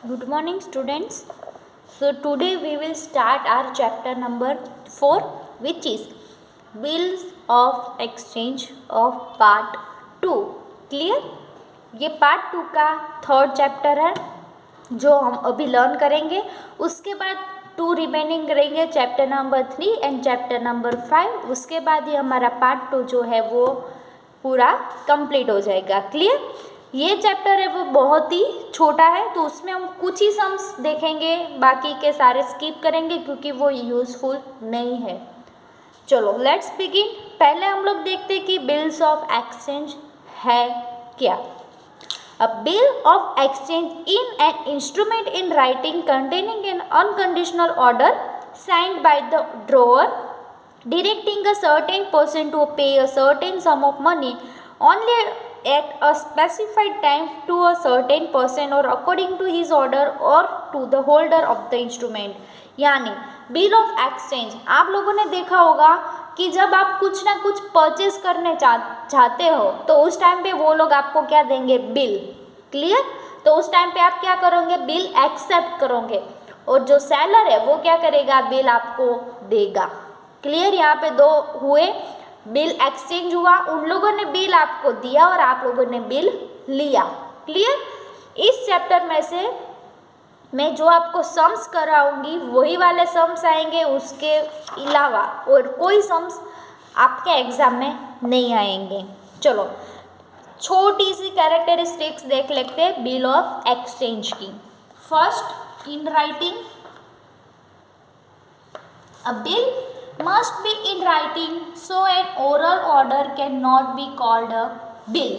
Good morning, students. So, today we will start our chapter number 4, which is Bills of Exchange of Part 2. Clear? ये part 2 का third chapter है जो हम अभी learn करेंगे. उसके बाद 2 रिमेनिंग करेंगे, chapter number 3 and chapter number 5. उसके बाद ही हमारा पार्ट 2 जो है वो पूरा कंप्लीट हो जाएगा. क्लियर? ये चैप्टर है वो बहुत ही छोटा है, तो उसमें हम कुछ ही सम्स देखेंगे, बाकी के सारे स्किप करेंगे क्योंकि वो यूज़फुल नहीं है. चलो लेट्स बिगिन. पहले हम लोग देखते हैं कि बिल्स ऑफ एक्सचेंज है क्या. A bill of exchange in an instrument in writing containing an unconditional order signed by the drawer directing a certain person to pay a certain sum of money only at a specified time to a certain person or according to his order or to the holder of the instrument. यानी bill of exchange आप लोगों ने देखा होगा कि जब आप कुछ ना कुछ परचेज करने चाहते हो तो उस टाइम पे वो लोग आपको क्या देंगे, बिल. क्लियर? तो उस टाइम पे आप क्या करोगे, बिल एक्सेप्ट करोगे और जो सेलर है वो क्या करेगा, बिल आपको देगा. क्लियर? यहाँ पे दो हुए, बिल एक्सचेंज हुआ, उन लोगों ने बिल आपको दिया और आप लोगों ने बिल लिया. क्लियर? इस चैप्टर में से मैं जो आपको सम्स कराऊंगी वही वाले सम्स आएंगे, उसके अलावा और कोई सम्स आपके एग्जाम में नहीं आएंगे. चलो छोटी सी कैरेक्टरिस्टिक्स देख लेते हैं बिल ऑफ एक्सचेंज की. First, in writing. A bill must be in writing so an oral order can not be called a bill.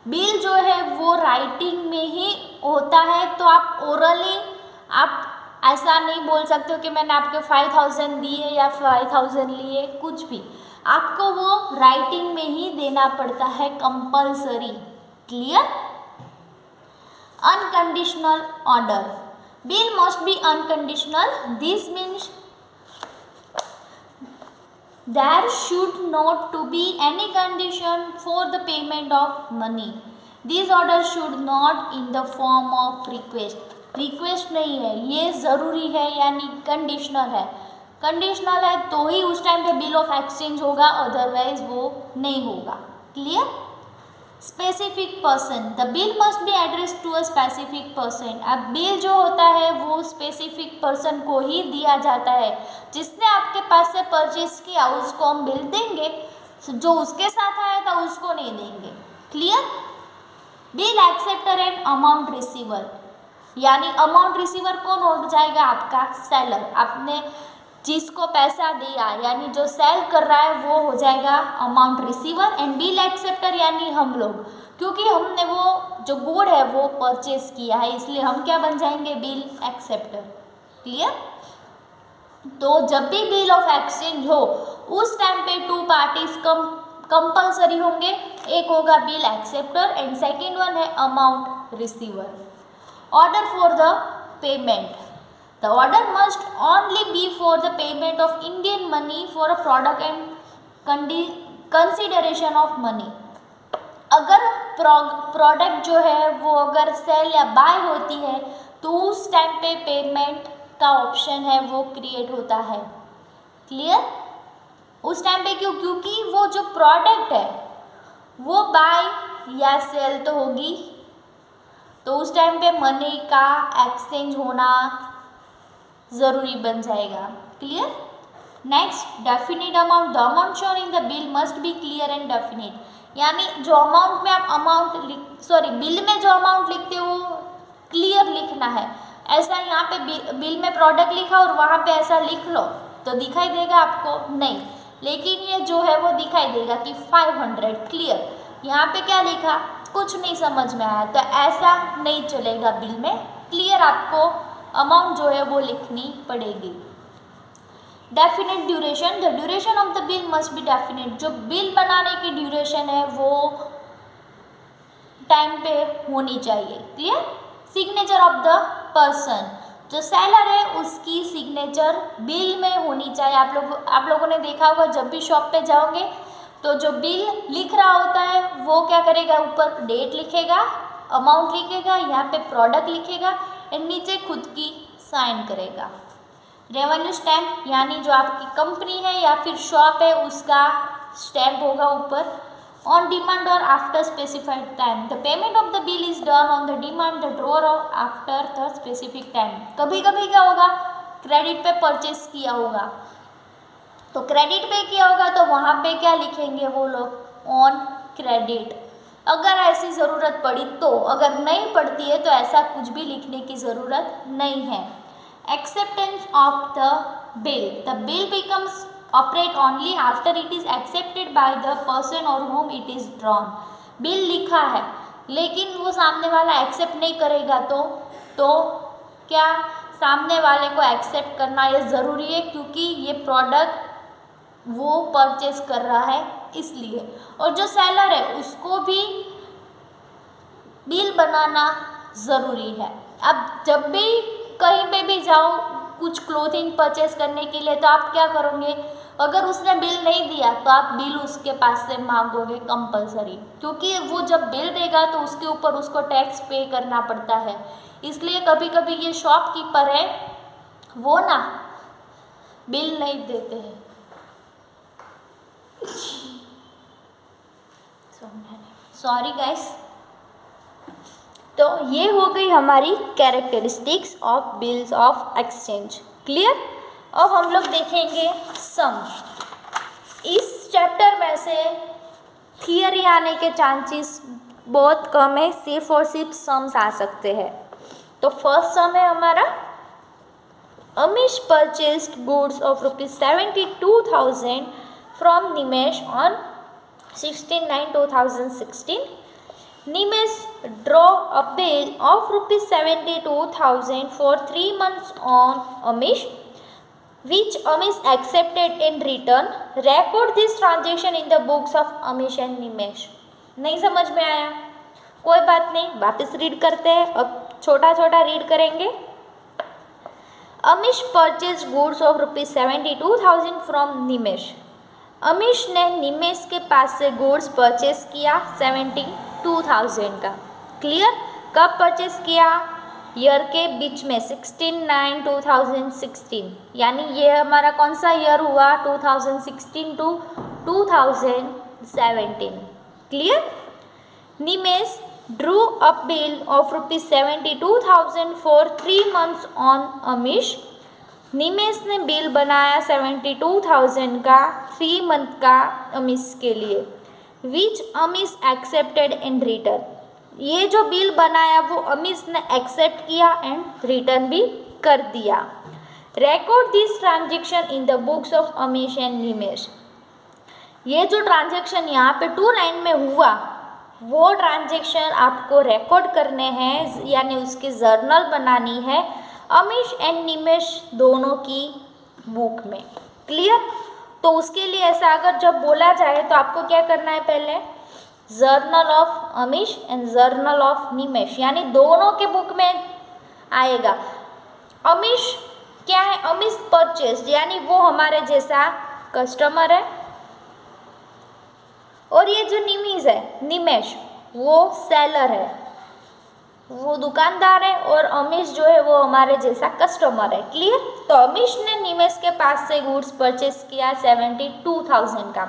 Bill जो है वो राइटिंग में ही होता है, तो आप ओरली आप ऐसा नहीं बोल सकते हो कि मैंने आपके 5000 दिए या 5000 लिए, कुछ भी आपको वो राइटिंग में ही देना पड़ता है, compulsory. Clear? Unconditional order. Bill must B unconditional. This means there should not to be any condition for the payment of money. These orders should not in the form of request. Request नहीं है, ये ज़रूरी है, यानी conditional है. Conditional है तो ही उस टाइम पे बिल ऑफ एक्सचेंज होगा, अदरवाइज वो नहीं होगा. Clear? Specific person. The bill must be address to a specific person. अब बिल जो होता है वो स्पेसिफिक पर्सन को ही दिया जाता है. जिसने आपके पास से परचेज किया उसको हम बिल देंगे, जो उसके साथ आया था उसको नहीं देंगे. Clear? Bill acceptor and amount receiver. यानी अमाउंट रिसीवर कौन हो जाएगा, आपका सेलर. आपने जिसको पैसा दिया यानी जो सेल कर रहा है वो हो जाएगा amount receiver. And bill acceptor यानी हम लोग, क्योंकि हमने वो जो गुड है वो परचेज किया है, इसलिए हम क्या बन जाएंगे, बिल एक्सेप्टर. क्लियर? तो जब भी बिल ऑफ एक्सचेंज हो उस टाइम पे 2 पार्टीज कंपल्सरी होंगे. एक होगा bill acceptor and second one है amount receiver. Order for the payment. The order must only be for the payment of Indian money for a product and consideration of money. अगर product जो है वो अगर cell या bye होती है तो उस टाइम पे पेमेंट का ऑप्शन है वो क्रिएट होता है. क्लियर? उस टाइम पे क्यों, क्योंकि वो जो प्रोडक्ट है वो बाय या सेल तो होगी, तो उस टाइम पे मनी का एक्सचेंज होना ज़रूरी बन जाएगा. Clear? Next, definite amount. The amount shown in the bill must B clear and definite. यानी जो अमाउंट में आप बिल में जो अमाउंट लिखते हो वो क्लियर लिखना है. ऐसा यहाँ पे बिल में प्रोडक्ट लिखा और वहाँ पे ऐसा लिख लो तो दिखाई देगा आपको, नहीं. लेकिन ये जो है वो दिखाई देगा कि 500. क्लियर? यहाँ पे क्या लिखा, कुछ नहीं समझ में आया, तो ऐसा नहीं चलेगा बिल में. क्लियर? आपको अमाउंट जो है वो लिखनी पड़ेगी. Definite duration. The duration of the bill must B definite. जो बिल बनाने की ड्यूरेशन है वो टाइम पे होनी चाहिए. Clear? Signature of the person. जो सेलर है उसकी सिग्नेचर बिल में होनी चाहिए. आप लोगों ने देखा होगा जब भी शॉप पे जाओगे तो जो बिल लिख रहा होता है वो क्या करेगा, ऊपर डेट लिखेगा, अमाउंट लिखेगा, यहाँ पे प्रोडक्ट लिखेगा, एंड नीचे खुद की साइन करेगा। रेवेन्यू स्टैम्प यानी जो आपकी कंपनी है या फिर शॉप है उसका स्टैम्प होगा ऊपर। ऑन डिमांड और after specified time the payment of the bill is done on the demand the drawer after the specific time. कभी कभी क्या होगा, क्रेडिट पे परचेस किया होगा तो क्रेडिट पे किया होगा तो वहाँ पे क्या लिखेंगे वो लोग, ऑन क्रेडिट। अगर ऐसी ज़रूरत पड़ी तो, अगर नहीं पड़ती है तो ऐसा कुछ भी लिखने की ज़रूरत नहीं है। Acceptance of the bill becomes operate only after it is accepted by the person और whom it is drawn. Bill लिखा है लेकिन वो सामने वाला एक्सेप्ट नहीं करेगा तो क्या सामने वाले को एक्सेप्ट करना ये ज़रूरी है, क्योंकि ये प्रोडक्ट वो परचेस कर रहा है इसलिए। और जो सेलर है उसको भी बिल बनाना ज़रूरी है। अब जब भी कहीं पे भी जाओ कुछ क्लोथिंग परचेस करने के लिए तो आप क्या करोगे, अगर उसने बिल नहीं दिया तो आप बिल उसके पास से मांगोगे कंपलसरी, क्योंकि वो जब बिल देगा तो उसके ऊपर उसको टैक्स पे करना पड़ता है। इसलिए कभी कभी ये शॉपकीपर है वो ना बिल नहीं देते हैं। Sorry guys. तो ये हो गई हमारी characteristics of bills of exchange. Clear. अब हम लोग देखेंगे सम। इस चैप्टर में से थियरी आने के चांसेस बहुत कम है, सिर्फ और सिर्फ सम्स आ सकते हैं। तो फर्स्ट सम है हमारा, Amish purchased goods of ₹72,000 from Nimesh on 16/9/2016. Nimesh draw a bill of ₹72,000 for 3 months on Amish, which Amish accepted in return. Record this transaction in the books of Amish and Nimesh. नहीं समझ में आया, कोई बात नहीं, वापस रीड करते हैं। अब छोटा छोटा रीड करेंगे। Amish purchased goods of ₹72,000 from Nimesh. Amish ने निमेश के पास से गुड्स परचेस किया 72,000 का। क्लियर। कब परचेस किया, ईयर के बीच में 16/9/2016, यानी ये हमारा कौन सा ईयर हुआ, 2016 to 2017। Clear. Nimesh drew a bill of ₹72,000 for 3 months on Amish. Nimesh ने बिल बनाया 72,000 का 3 मंथ का अमीश के लिए, विच अमीश एक्सेप्टेड इन रिटर्न। ये जो बिल बनाया वो अमीश ने एक्सेप्ट किया एंड रिटर्न भी कर दिया। Record this transaction in the books of Amish and Nimesh. ये जो ट्रांजेक्शन यहाँ पे 2 लाइन में हुआ वो ट्रांजेक्शन आपको रिकॉर्ड करने हैं, यानी उसकी जर्नल बनानी है अमीश एंड निमेश दोनों की बुक में। क्लियर। तो उसके लिए ऐसा अगर जब बोला जाए तो आपको क्या करना है, पहले journal of Amish and journal of Nimesh, यानी दोनों के बुक में आएगा। अमीश क्या है, अमीश परचेज, यानी वो हमारे जैसा कस्टमर है, और ये जो निमेश वो सेलर है, वो दुकानदार है, और अमीश जो है वो हमारे जैसा कस्टमर है। क्लियर। तो अमीश ने निमेश के पास से गुड्स परचेस किया 72,000 का।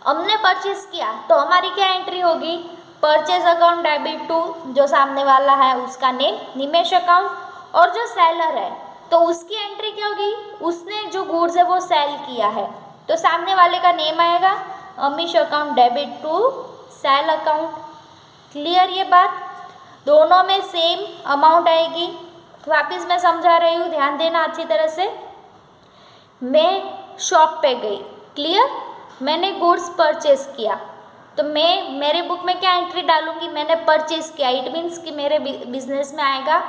हमने परचेस किया तो हमारी क्या एंट्री होगी, परचेज अकाउंट डेबिट टू जो सामने वाला है उसका नेम निमेश अकाउंट, और जो सेलर है तो उसकी एंट्री क्या होगी, उसने जो गुड्स है वो सेल किया है तो सामने वाले का नेम आएगा Amish account debit to sale account. Clear. ये बात दोनों में सेम अमाउंट आएगी। वापस मैं समझा रही हूँ, ध्यान देना अच्छी तरह से। मैं शॉप पे गई, क्लियर, मैंने गुड्स परचेस किया तो मैं मेरे बुक में क्या एंट्री डालूंगी, मैंने परचेस किया, इट मीन्स कि मेरे बिजनेस में आएगा।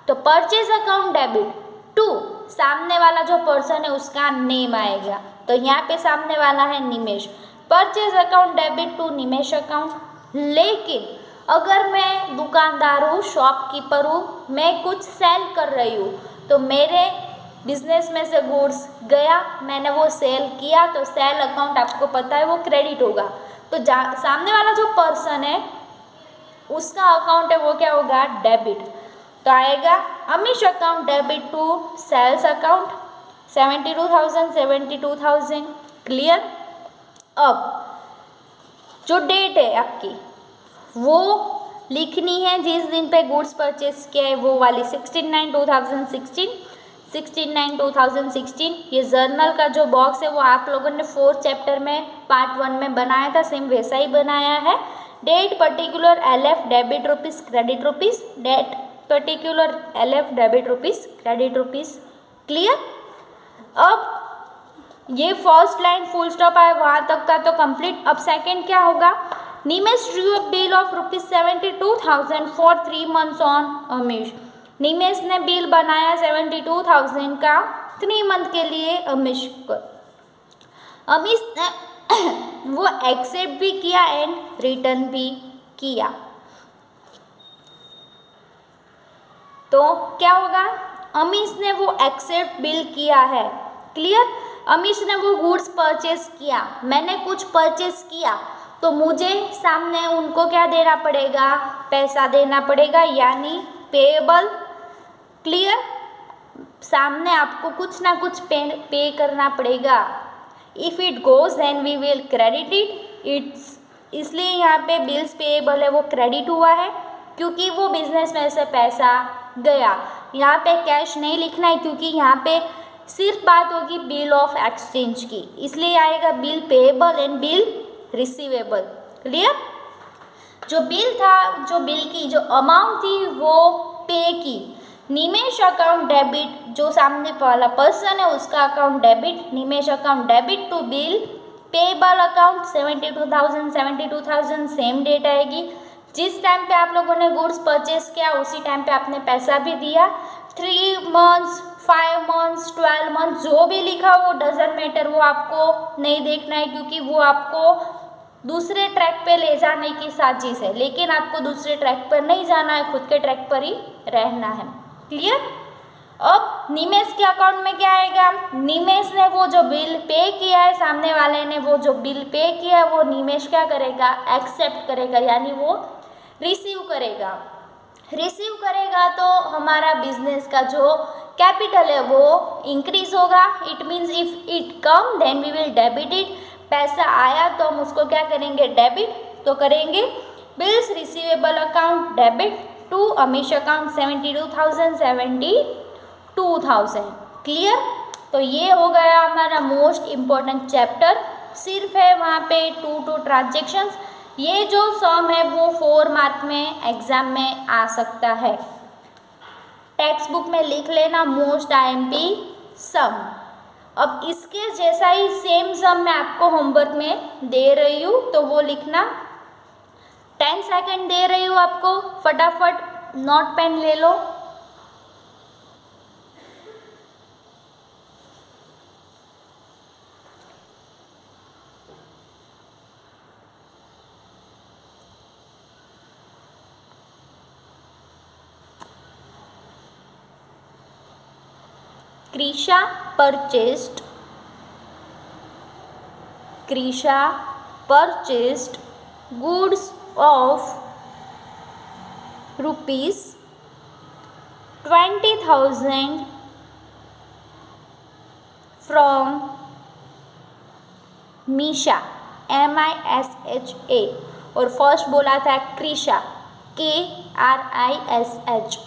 तो परचेज अकाउंट डेबिट टू सामने वाला जो पर्सन है उसका नेम आएगा, तो यहाँ पे सामने वाला है Nimesh, purchase account debit to Nimesh account. लेकिन अगर मैं दुकानदार हूँ, शॉपकीपर हूँ, मैं कुछ सेल कर रही हूँ तो मेरे बिजनेस में से गुड्स गया, मैंने वो सेल किया तो सेल अकाउंट आपको पता है वो क्रेडिट होगा। तो सामने वाला जो पर्सन है उसका अकाउंट है वो क्या होगा, डेबिट। तो आएगा Amish account debit to sales account 72,000 clear. अब जो डेट है आपकी वो लिखनी है जिस दिन पे गुड्स परचेस किया है वो वाली 16/9/2016 ये जर्नल का जो बॉक्स है वो आप लोगों ने 4th चैप्टर में पार्ट 1 में बनाया था, सेम वैसा ही बनाया है। Date particular LF debit rupees credit rupees, date particular LF debit rupees credit rupees, clear. अब ये फर्स्ट लाइन फुल स्टॉप है वहाँ तक का तो कंप्लीट। अब सेकंड क्या होगा, Nimesh drew a bill of ₹72,000 for 3 months on Amish. Nimesh ने बिल बनाया 72,000 का 3 month के लिए अमीश को। अमीश ने वो एक्सेप्ट भी किया एंड रिटर्न भी किया। तो क्या होगा, अमीश ने वो एक्सेप्ट बिल किया है, क्लियर। अमीश ने वो गुड्स परचेस किया, मैंने कुछ परचेस किया तो मुझे सामने उनको क्या देना पड़ेगा, पैसा देना पड़ेगा यानी पेएबल, क्लियर। सामने आपको कुछ ना कुछ पे करना पड़ेगा। If it goes then we will credit its, इसलिए यहाँ पे बिल्स पेएबल है वो क्रेडिट हुआ है क्योंकि वो बिजनेस में से पैसा गया। यहाँ पे कैश नहीं लिखना है क्योंकि यहाँ पे सिर्फ बात होगी बिल ऑफ एक्सचेंज की, इसलिए आएगा bill payable and bill receivable, clear. जो बिल था, जो बिल की जो अमाउंट थी वो पे की। निमेश अकाउंट डेबिट, जो सामने वाला पर्सन है उसका account debit, Nimesh account debit to bill payable account 72,000 same date आएगी। जिस टाइम पे आप लोगों ने गुड्स परचेस किया उसी टाइम पे आपने पैसा भी दिया। 3 months 5 months 12 months जो भी लिखा वो डजेंट मैटर, वो आपको नहीं देखना है क्योंकि वो आपको दूसरे ट्रैक पे ले जाने की साजिश है, लेकिन आपको दूसरे ट्रैक पर नहीं जाना है, खुद के ट्रैक पर ही रहना है, क्लियर। अब निमेश के अकाउंट में क्या आएगा, निमेश ने वो जो बिल पे किया है, सामने वाले ने वो जो बिल पे किया है वो निमेश क्या करेगा, एक्सेप्ट करेगा यानी वो रिसीव करेगा। रिसीव करेगा तो हमारा बिजनेस का जो कैपिटल है वो इंक्रीज होगा। It means if it come then we will debit it, पैसा आया तो हम उसको क्या करेंगे, डेबिट, तो करेंगे bills receivable account debit to Amish account 72,000, clear. तो ये हो गया हमारा मोस्ट इम्पोर्टेंट चैप्टर, सिर्फ है वहाँ पे 2 ट्रांजेक्शन्स। ये जो सम है वो 4 मार्क में एग्जाम में आ सकता है, टेक्स्ट बुक में लिख लेना मोस्ट IMP सम। अब इसके जैसा ही सेम सम मैं आपको होमवर्क में दे रही हूँ तो वो लिखना, 10 सेकंड दे रही हूँ आपको, फटाफट नोट पेन ले लो। Krisha purchased goods of ₹20,000 from Misha, MISHA, और फर्स्ट बोला था क्रिशा, KRISHA।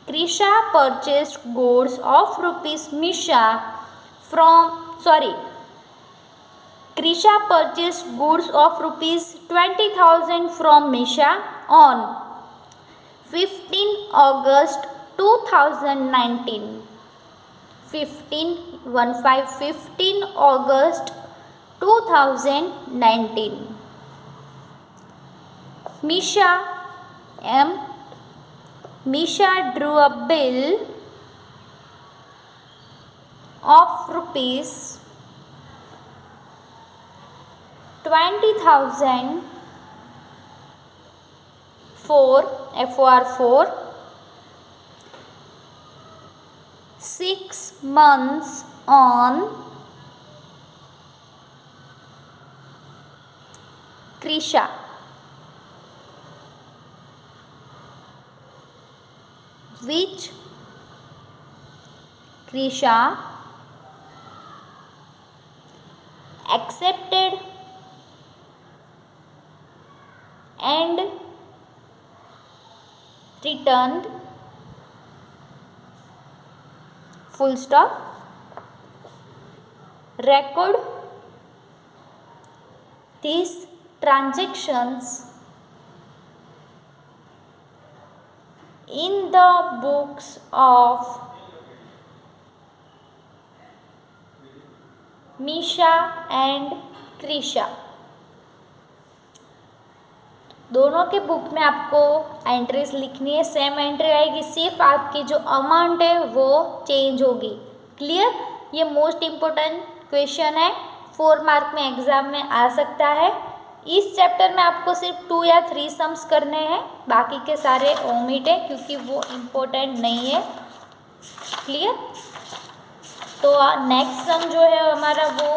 Krisha purchased goods of Misha from, Krisha purchased goods of ₹20,000 from Misha on 15 August 2019. 15 August 2019. Misha drew a bill of ₹20,000 for 6 months on Krisha. which Krisha accepted and returned, full stop. Record these transactions in the books of Misha and Krisha. दोनों के book में आपको entries लिखनी है, same entry आएगी, सिर्फ आपकी जो अमाउंट है वो चेंज होगी। क्लियर? ये मोस्ट इम्पोर्टेंट क्वेश्चन है, 4 मार्क में एग्जाम में आ सकता है। इस चैप्टर में आपको सिर्फ 2 या 3 सम्स करने हैं, बाकी के सारे ओमिट है क्योंकि वो इम्पोर्टेंट नहीं है। क्लियर? तो नेक्स्ट सम जो है हमारा वो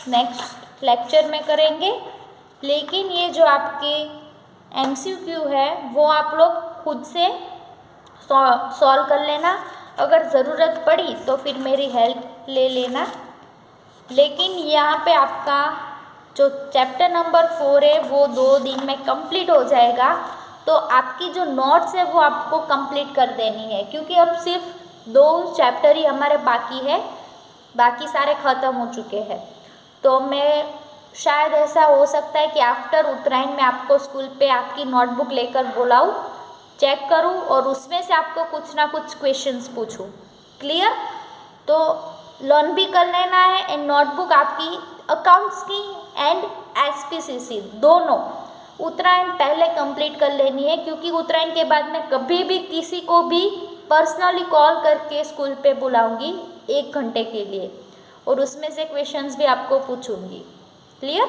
नेक्स्ट लेक्चर में करेंगे, लेकिन ये जो आपके MCQ है वो आप लोग खुद से सॉल्व कर लेना। अगर ज़रूरत पड़ी तो फिर मेरी हेल्प ले लेना। लेकिन यहाँ पे आपका जो चैप्टर नंबर 4 है वो 2 दिन में कंप्लीट हो जाएगा। तो आपकी जो नोट्स है वो आपको कंप्लीट कर देनी है, क्योंकि अब सिर्फ 2 चैप्टर ही हमारे बाकी है, बाकी सारे ख़त्म हो चुके हैं। तो मैं शायद ऐसा हो सकता है कि आफ्टर उत्तरायण में आपको स्कूल पे आपकी नोटबुक लेकर बुलाऊँ, चेक करूँ और उसमें से आपको कुछ ना कुछ क्वेश्चंस पूछूँ। क्लियर? तो लर्न भी कर लेना है एंड नोटबुक आपकी अकाउंट्स की एंड SPCC दोनों उत्तरायण पहले कंप्लीट कर लेनी है, क्योंकि उत्तरायण के बाद मैं कभी भी किसी को भी पर्सनली कॉल करके स्कूल पे बुलाऊंगी 1 घंटे के लिए और उसमें से क्वेश्चंस भी आपको पूछूंगी। क्लियर?